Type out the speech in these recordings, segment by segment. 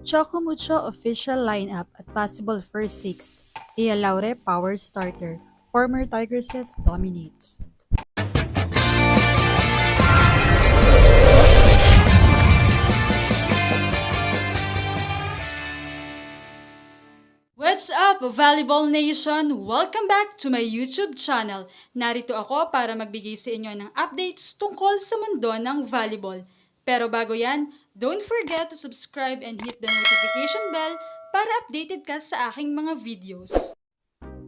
Choco Mucho official lineup at possible first six. Ea Laure power starter. Former Tigresses dominates. What's up, Volleyball Nation? Welcome back to my YouTube channel. Narito ako para magbigay sa inyo ng updates tungkol sa mundo ng volleyball. Pero bago yan, don't forget to subscribe and hit the notification bell para updated ka sa aking mga videos.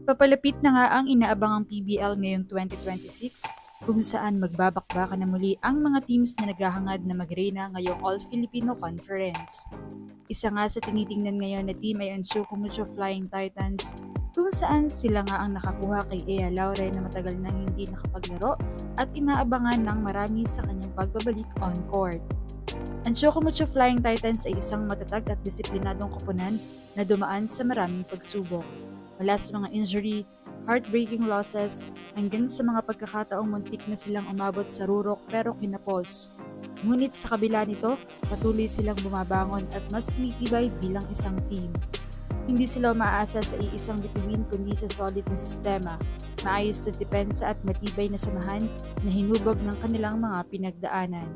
Papalapit na nga ang inaabangang PBL ngayong 2026 kung saan magbabakbakan na muli ang mga teams na naghahangad na magreyna ngayong All-Filipino Conference. Isa nga sa tinitingnan ngayon na team ay ang Choco Mucho Flying Titans kung saan sila nga ang nakakuha kay Ea Laure na matagal nang hindi nakapaglaro at inaabangan ng marami sa kanyang pagbabalik on court. Ang Choco Mucho Flying Titans ay isang matatag at disiplinadong koponan na dumaan sa maraming pagsubok. Mula sa mga injury, heartbreaking losses, hanggang sa mga pagkakataong muntik na silang umabot sa rurok pero kinapos. Ngunit sa kabila nito, patuloy silang bumabangon at mas tumitibay bilang isang team. Hindi sila umaasa sa iisang bituin kundi sa solid na sistema, maayos na depensa at matibay na samahan na hinubog ng kanilang mga pinagdaanan.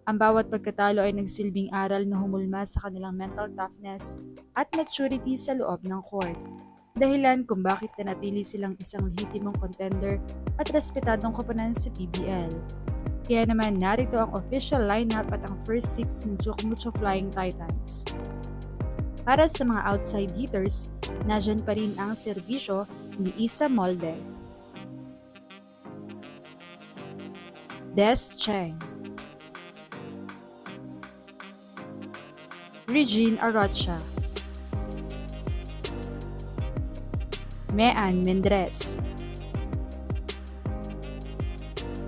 Ang bawat pagkatalo ay nagsilbing aral na humulma sa kanilang mental toughness at maturity sa loob ng court. Dahilan kung bakit nanatili silang isang lehitimong contender at respetadong koponan sa PBL. Kaya naman narito ang official lineup at ang first six ng Choco Mucho Flying Titans. Para sa mga outside hitters, nandiyan pa rin ang serbisyo ni Isa Molde, Des Cheng, Regine Arocha, Mean Mendres,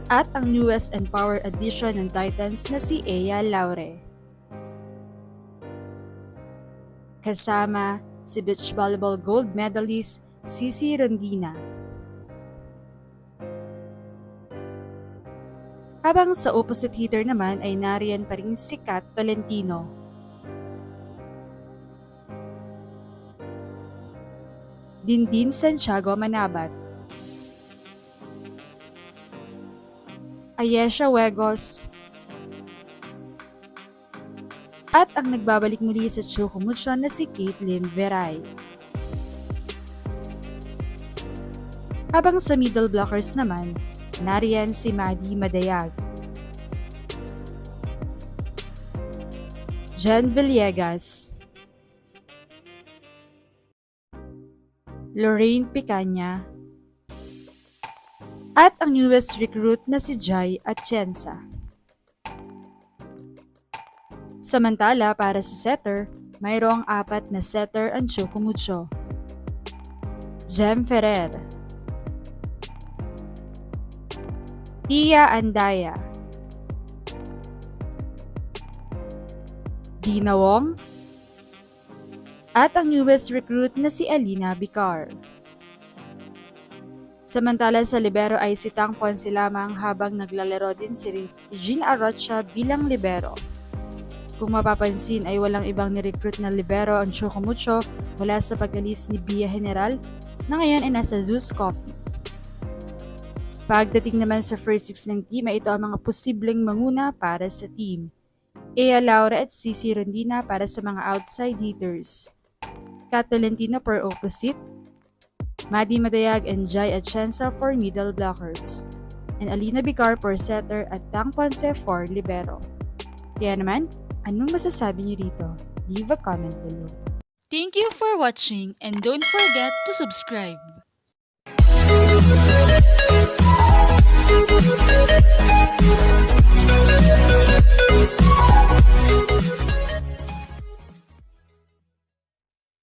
at ang newest and power addition ng Titans na si Ea Laure. Kasama si beach volleyball gold medalist Cici Rondina. Habang sa opposite hitter naman ay nariyan pa rin si Kat Tolentino. Dindin Santiago Manabat, Ayesha Wegos, at ang nagbabalik muli sa Choco Mucho na si Caitlin Veray. Habang sa middle blockers naman, nariyan si Maddie Madayag, Jen Villegas, Lorraine Picaña, at ang newest recruit na si Jai Atienza. Samantala para sa setter, mayroong apat na setter ang Choco Mucho. Jem Ferrer, Tia Andaya, Dina Wong, at ang newest recruit na si Alina Bicar. Samantala sa libero ay si Tang Ponce lamang habang naglalaro din si Regine Arocha bilang libero. Kung mapapansin ay walang ibang ni-recruit na libero ang Choco Mucho mula sa pag-alis ni Bia General na ngayon ay nasa Zeus Coffee. Pagdating naman sa first six ng team ay ito ang mga posibleng manguna para sa team. Ea Laure at Cici Rondina para sa mga outside hitters. Kat Tolentino per opposite, Maddie Madayag and Jai Atienza for middle blockers, and Alina Bicar per setter at Tang Ponce for libero. Kaya naman, anong masasabi niyo dito? Leave a comment below. Thank you for watching and don't forget to subscribe.